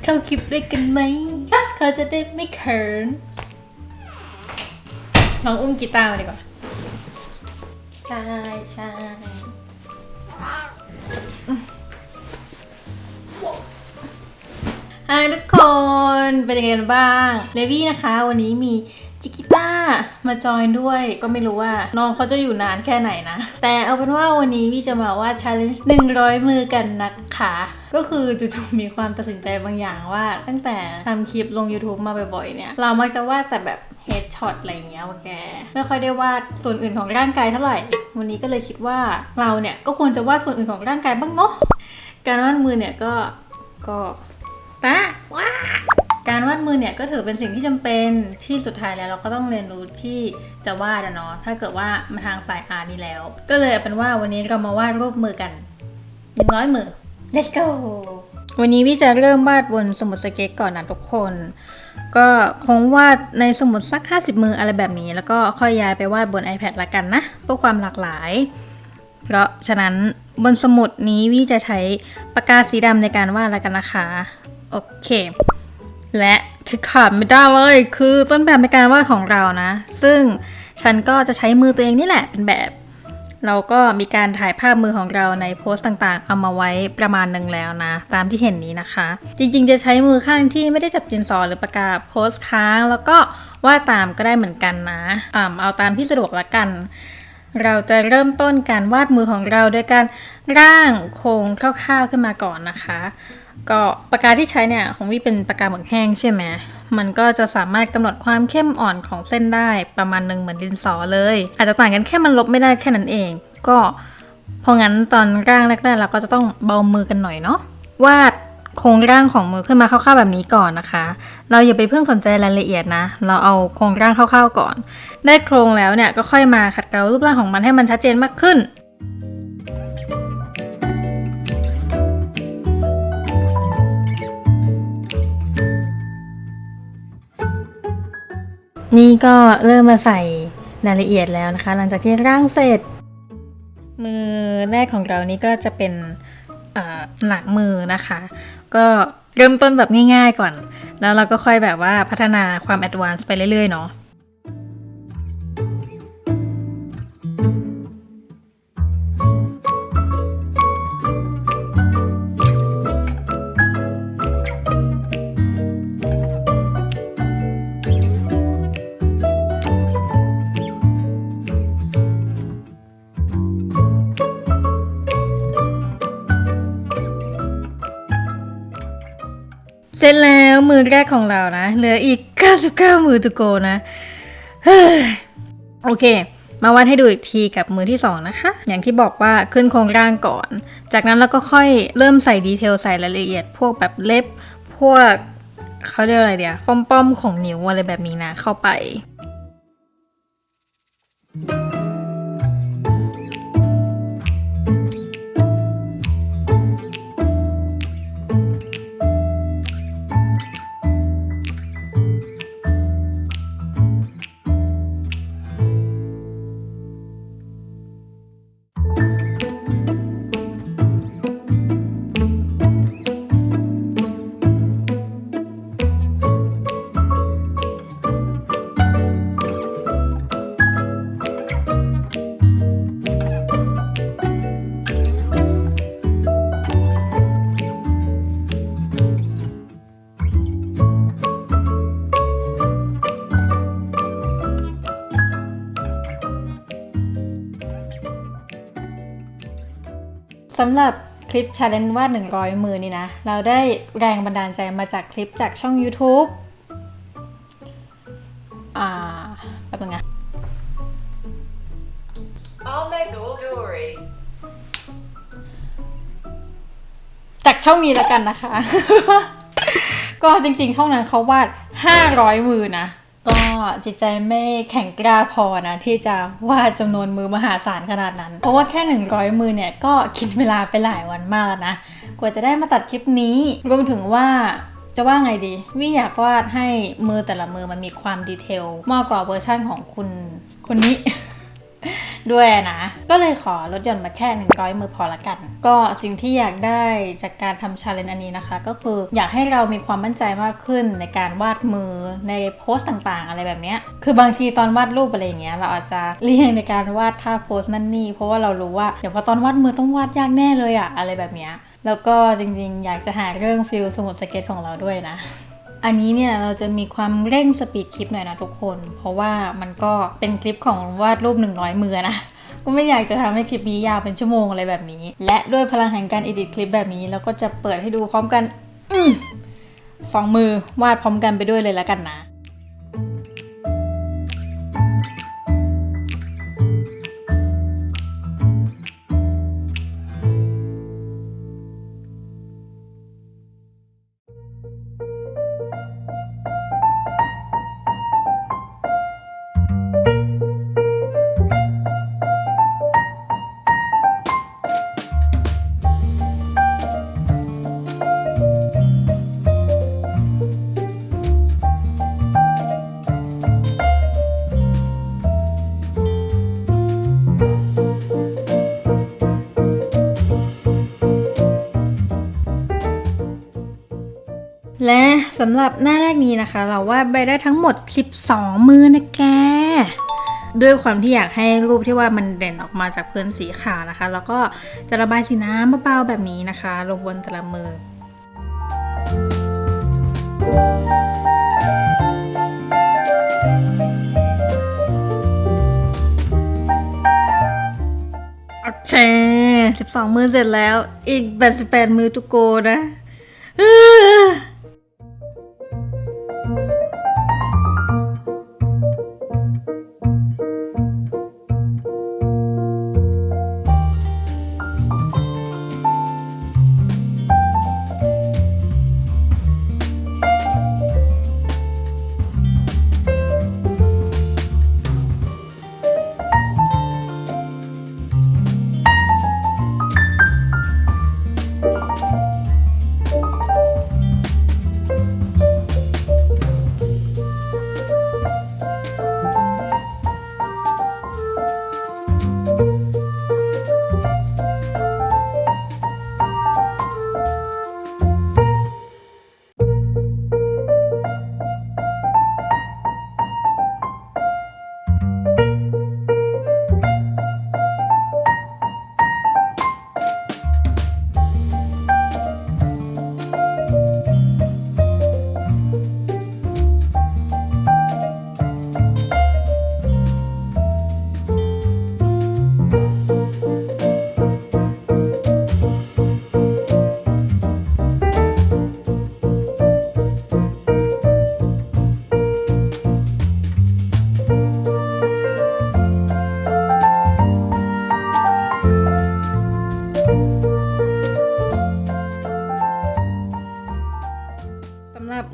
เข้าคลิปด้วยกันไหมเขาจะได้ไม่เขินลองอุ้มกีตาร์มาดีกว่าใช่ฮายทุกคนเป็นยังไงกันบ้างเลวี่นะคะวันนี้มีจิกิต้ามาจอยด้วยก็ไม่รู้ว่าน้องเขาจะอยู่นานแค่ไหนนะแต่เอาเป็นว่าวันนี้วี่จะมาว่า challenge 100 มือกันนะคะก็คือจู่ๆมีความตัดสินใจบางอย่างว่าตั้งแต่ทำคลิปลง YouTube มาบ่อยๆเนี่ยเรามักจะวาดแต่แบบ headshot อะไรอย่างเงี้ยแกไม่ค่อยได้วาดส่วนอื่นของร่างกายเท่าไหร่วันนี้ก็เลยคิดว่าเราเนี่ยก็ควรจะวาดส่วนอื่นของร่างกายบ้างเนาะการวาดมือเนี่ยก็การวาดมือเนี่ยก็ถือเป็นสิ่งที่จำเป็นที่สุดท้ายแล้วเราก็ต้องเรียนรู้ที่จะวาดเนาะถ้าเกิดว่ามาทางสายอาร์ตนี่แล้วก็เลยเป็นว่าวันนี้เรามาวาดรูปมือกัน100 มือ let's go วันนี้วิจะเริ่มวาดบนสมุดสเก็ตก่อนนะทุกคนก็คงวาดในสมุดสัก50 มืออะไรแบบนี้แล้วก็ค่อยย้ายไปวาดบน iPad ละกันนะเพื่อความหลากหลายเพราะฉะนั้นบนสมุดนี้วิจะใช้ปากกาสีดำในการวาดละกันนะคะโอเคและที่ขาดไม่ได้เลยคือต้นแบบในการวาดของเรานะซึ่งฉันก็จะใช้มือตัวเองนี่แหละเป็นแบบเราก็มีการถ่ายภาพมือของเราในโพสต์ต่างๆเอามาไว้ประมาณหนึ่งแล้วนะตามที่เห็นนี้นะคะจริงๆจะใช้มือข้างที่ไม่ได้จับดินสอหรือปากกาโพสต์ค้างแล้วก็วาดตามก็ได้เหมือนกันนะเอาตามที่สะดวกละกันเราจะเริ่มต้นการวาดมือของเราโดยการร่างโครงคร่าวๆขึ้นมาก่อนนะคะก็ปากกาที่ใช้เนี่ยของวี่เป็นปากกาหมึกแห้งใช่ไหมมันก็จะสามารถกำหนดความเข้มอ่อนของเส้นได้ประมาณหนึ่งเหมือนดินสอเลยอาจจะต่างกันแค่มันลบไม่ได้แค่นั้นเองก็เพราะงั้นตอนร่างแรกๆเราก็จะต้องเบามือกันหน่อยเนาะวาดโครงร่างของมือขึ้นมาคร่าวๆแบบนี้ก่อนนะคะเราอย่าไปเพิ่งสนใจรายละเอียดนะเราเอาโครงร่างคร่าวๆก่อนได้โครงแล้วเนี่ยก็ค่อยมาขัดเกลารูปร่างของมันให้มันชัดเจนมากขึ้นนี่ก็เริ่มมาใส่รายละเอียดแล้วนะคะหลังจากที่ร่างเสร็จมือแรกของเรานี่ก็จะเป็นหลังมือนะคะก็เริ่มต้นแบบง่ายๆก่อนแล้วเราก็ค่อยแบบว่าพัฒนาความแอดวานซ์ไปเรื่อยๆเนาะเสร็จแล้วมือแรกของเรานะเหลืออีก99 มือto goนะโอเคมาวาดให้ดูอีกทีกับมือที่2นะคะอย่างที่บอกว่าขึ้นโครงร่างก่อนจากนั้นเราก็ค่อยเริ่มใส่ดีเทลใส่รายละเอียดพวกแบบเล็บพวกเขาเรียกอะไรเดียวป้อมๆของนิ้วอะไรแบบนี้นะเข้าไปสำหรับคลิป challenge วาด100 มือนี่นะเราได้แรงบันดาลใจมาจากคลิปจากช่อง YouTube แป๊บนึงนะ I'll make all jewelry จากช่องนี้แล้วกันนะคะ ก็จริงๆช่องนั้นเขาวาด500 มือนะก็จิตใจไม่แข็งกร้าพอนะที่จะวาดจำนวนมือมหาศาลขนาดนั้นเพราะว่าแค่100 มือเนี่ยก็กินเวลาไปหลายวันมากแล้วนะกว่าจะได้มาตัดคลิปนี้รวมถึงว่าจะว่าไงดีวี่อยากวาดให้มือแต่ละมือมันมีความดีเทลมากกว่าเวอร์ชั่นของคุณคนนี้ ด้วยนะก็เลยขอลดหย่อนมาแค่100 มือพอละกันก็สิ่งที่อยากได้จากการทำ challenge อันนี้นะคะก็คืออยากให้เรามีความมั่นใจมากขึ้นในการวาดมือในโพสต์ต่างๆอะไรแบบนี้คือบางทีตอนวาดรูปอะไรอย่างเงี้ยเราอาจจะเลี่ยงในการวาดท่าโพสต์นั่นนี่เพราะว่าเรารู้ว่าเดี๋ยวพอตอนวาดมือต้องวาดยากแน่เลยอะอะไรแบบเนี้ยแล้วก็จริงๆอยากจะหาเรื่องฟิลสมุดสเก็ตของเราด้วยนะอันนี้เนี่ยเราจะมีความเร่งสปีดคลิปหน่อยนะทุกคนเพราะว่ามันก็เป็นคลิปของวาดรูป100 มือนะก็ไม่อยากจะทำให้คลิปนี้ยาวเป็นชั่วโมงอะไรแบบนี้และด้วยพลังแห่งการeditคลิปแบบนี้เราก็จะเปิดให้ดูพร้อมกัน2 มือวาดพร้อมกันไปด้วยเลยแล้วกันนะและสำหรับหน้าแรกนี้นะคะเราวาดไปได้ทั้งหมด12 มือนะแกด้วยความที่อยากให้รูปที่ว่ามันเด่นออกมาจากพื้นสีขาวนะคะแล้วก็จะระบายสีน้ำเบาๆแบบนี้นะคะลงบนแต่ละมือโอเค12 มือเสร็จแล้วอีก88 มือทุกโกนะ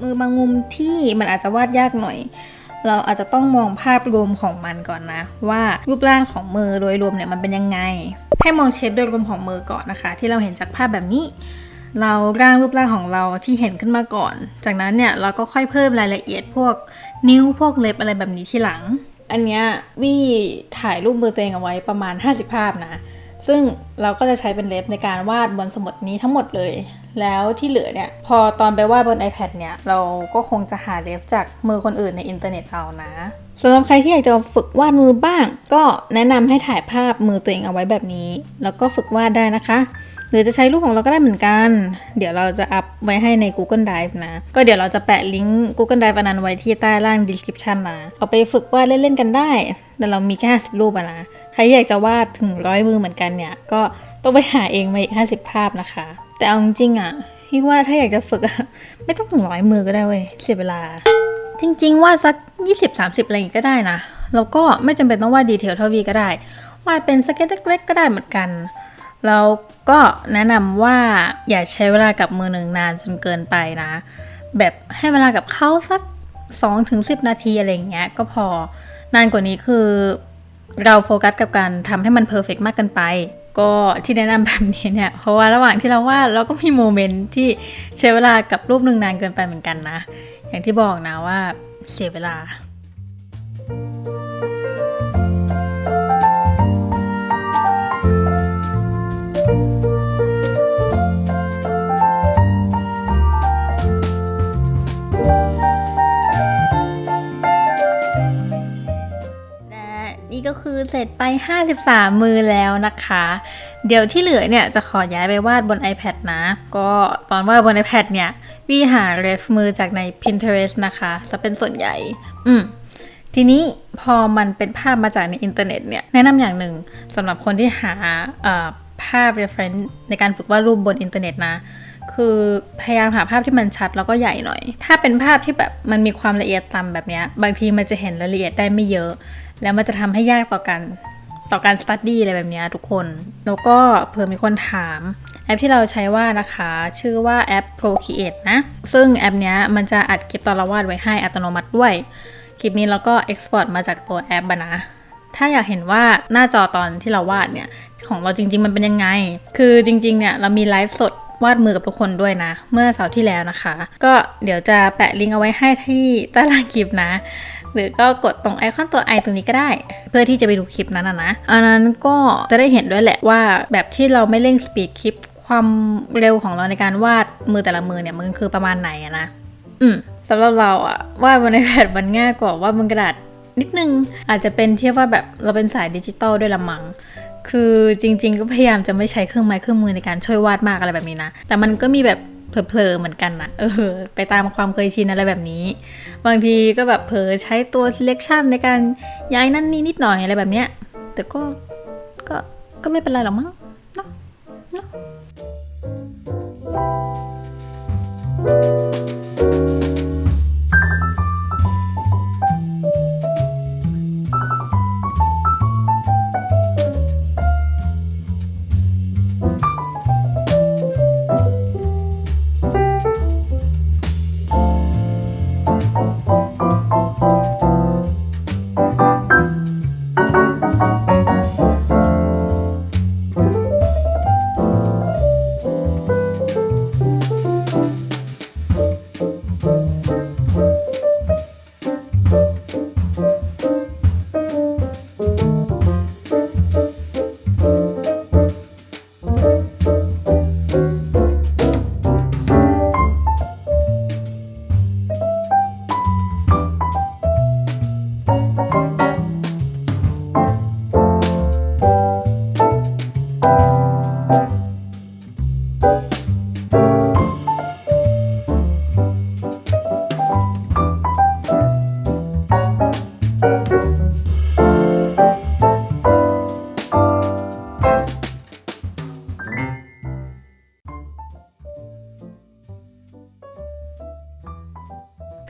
มือบางมุมที่มันอาจจะวาดยากหน่อยเราอาจจะต้องมองภาพรวมของมันก่อนนะว่ารูปร่างของมือโดยรวมเนี่ยมันเป็นยังไงให้มองเชฟโดยรวมของมือก่อนนะคะที่เราเห็นจากภาพแบบนี้เราร่างรูปร่างของเราที่เห็นขึ้นมาก่อนจากนั้นเนี่ยเราก็ค่อยเพิ่มรายละเอียดพวกนิ้วพวกเล็บอะไรแบบนี้ทีหลังอันเนี้ยวี่ถ่ายรูปมือตัวเองเอาไว้ประมาณ50 ภาพนะซึ่งเราก็จะใช้เป็นเล็บในการวาดบนสมุดนี้ทั้งหมดเลยแล้วที่เหลือเนี่ยพอตอนไปวาดบน iPad เนี่ยเราก็คงจะหาเล็บจากมือคนอื่นในอินเทอร์เน็ตเอานะสำหรับใครที่อยากจะฝึกวาดมือบ้างก็แนะนำให้ถ่ายภาพมือตัวเองเอาไว้แบบนี้แล้วก็ฝึกวาดได้นะคะหรือจะใช้รูปของเราก็ได้เหมือนกันเดี๋ยวเราจะอัพไว้ให้ใน Google Drive นะก็เดี๋ยวเราจะแปะลิงก์ Google Drive อันนั้นไว้ที่ใต้ล่าง description นะเอาไปฝึกวาดเล่นๆกันได้แต่เรามีแค่50 รูปนะใครอยากจะวาดถึง100 มือเหมือนกันเนี่ยก็ต้องไปหาเองมาอีก50 ภาพนะคะแต่เอาจริงๆอ่ะพี่ว่าถ้าอยากจะฝึกไม่ต้องถึง100 มือก็ได้เว้ยเสียเวลาจริงๆวาดสัก20-30อะไรอย่างงี้ก็ได้นะแล้วก็ไม่จำเป็นต้องวาดดีเทลเท่าวีก็ได้วาดเป็นสเก็ตเล็กๆก็ได้เหมือนกันแล้วก็แนะนำว่าอย่าใช้เวลากับมือหนึ่งนานจนเกินไปนะแบบให้เวลากับเขาสัก 2-10 นาทีอะไรอย่างเงี้ยก็พอนานกว่านี้คือเราโฟกัสกับการทำให้มันเพอร์เฟกต์มากเกินไปก็ที่แนะนำแบบนี้เนี่ยเพราะว่าระหว่างที่เราวาดเราก็มีโมเมนต์ที่ใช้เวลากับรูปหนึ่งนานเกินไปเหมือนกันนะอย่างที่บอกนะว่าเสียเวลา คือเสร็จไป 53 มือแล้วนะคะ เดี๋ยวที่เหลือเนี่ยจะขอย้ายไปวาดบน iPad นะ ก็ตอนวาดบน iPad เนี่ยวี่หาเรฟมือจากใน Pinterest นะคะจะเป็นส่วนใหญ่ ทีนี้พอมันเป็นภาพมาจากในอินเทอร์เน็ตเนี่ยแนะนำอย่างหนึ่งสำหรับคนที่หาภาพ reference ในการฝึกวาดรูปบนอินเทอร์เน็ตนะคือพยายามหาภาพที่มันชัดแล้วก็ใหญ่หน่อยถ้าเป็นภาพที่แบบมันมีความละเอียดต่ำแบบนี้บางทีมันจะเห็นรายละเอียดได้ไม่เยอะแล้วมันจะทำให้ยากต่อการ study อะไรแบบนี้ทุกคนแล้วก็เผื่อมีคนถามแอปที่เราใช้ว่านะคะชื่อว่าแอป Procreate นะซึ่งแอปเนี้ยมันจะอัดคลิปตอนเราวาดไว้ให้อัตโนมัติด้วยคลิปนี้เราก็ export มาจากตัวแอปนะถ้าอยากเห็นว่าหน้าจอตอนที่เราวาดเนี่ยของเราจริงๆมันเป็นยังไงคือจริงๆเนี่ยเรามีไลฟ์สดวาดมือกับทุกคนด้วยนะเมื่อเสาร์ที่แล้วนะคะก็เดี๋ยวจะแปะลิงก์เอาไว้ให้ที่ใต้ล่างคลิปนะหรือก็กดตรงไอคอนตัว i ตรงนี้ก็ได้เพื่อที่จะไปดูคลิปนั้นนะอันนั้นก็จะได้เห็นด้วยแหละว่าแบบที่เราไม่เร่งสปีดคลิปความเร็วของเราในการวาดมือแต่ละมือเนี่ยมันคือประมาณไหนนะสำหรับเราอะวาดบน iPad มันง่ายกว่าวาดบนกระดาษนิดนึงอาจจะเป็นเทียบว่าแบบเราเป็นสายดิจิตอลด้วยละมั้งคือจริงๆก็พยายามจะไม่ใช้เครื่องไม้เครื่องมือในการช่วยวาดมากอะไรแบบนี้นะแต่มันก็มีแบบเผลอๆเหมือนกันนะไปตามความเคยชินอะไรแบบนี้บางทีก็แบบเผลอใช้ตัว selection ในการย้ายนั่นนี่นิดหน่อยอะไรแบบเนี้ยแต่ก็ไม่เป็นไรหรอกมั้งเนาะ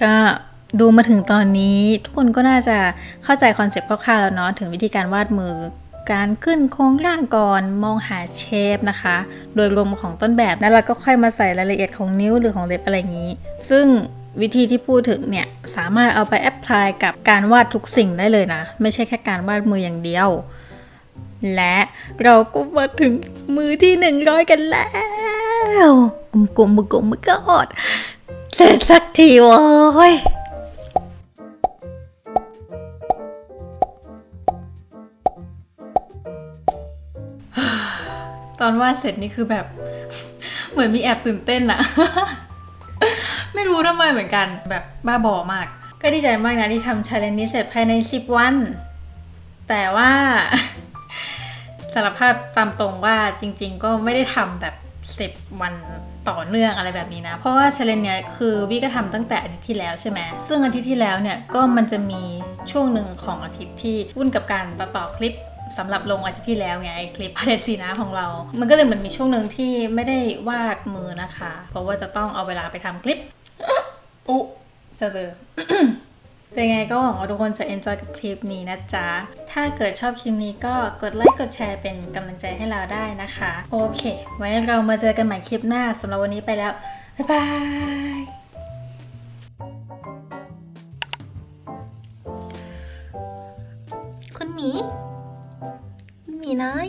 ก็ดูมาถึงตอนนี้ทุกคนก็น่าจะเข้าใจคอนเซ็ปต์คร่าวๆแล้วเนาะถึงวิธีการวาดมือการขึ้นโครงร่างก่อนมองหาเชฟนะคะโดยรวมของต้นแบบแล้วเราก็ค่อยมาใส่รายละเอียดของนิ้วหรือของเล็บอะไรอย่างนี้ซึ่งวิธีที่พูดถึงเนี่ยสามารถเอาไปแอพพลายกับการวาดทุกสิ่งได้เลยนะไม่ใช่แค่การวาดมืออย่างเดียวและเราก็มาถึงมือที่100กันแล้วกุมกอดเสร็จสักทีโว้ยตอนวาดเสร็จนี่คือแบบ เหมือนมีแอบตื่นเต้นอะ ไม่รู้ทำไมเหมือนกันแบบบ้าบอมากก็ดีใจมากนะที่ทำ challenge นี้เสร็จภายใน10 วันแต่ว่า สารภาพตามตรงว่าจริงๆก็ไม่ได้ทำแบบ10 วันต่อเนื่องอะไรแบบนี้นะเพราะว่า challenge เนี้ยคือวี่ก็ทำตั้งแต่อาทิตย์ที่แล้วใช่ไหมซึ่งอาทิตย์ที่แล้วเนี่ยก็มันจะมีช่วงหนึ่งของอาทิตย์ที่วุ่นกับการตัดต่อคลิปสำหรับลงอาทิตย์ที่แล้วไงคลิปพาเดซีนะของเรามันก็เลยเหมือนมีช่วงหนึ่งที่ไม่ได้วาดมือนะคะเพราะว่าจะต้องเอาเวลาไปทำคลิปอุ๊จะเลย แต่ไงก็หวังว่าทุกคนจะ enjoy กับคลิปนี้นะจ๊ะถ้าเกิดชอบคลิปนี้ก็กดไลค์กดแชร์เป็นกำลังใจให้เราได้นะคะโอเคไว้เรามาเจอกันใหม่คลิปหน้าสำหรับวันนี้ไปแล้วบ๊ายบายคุณหมีน้อย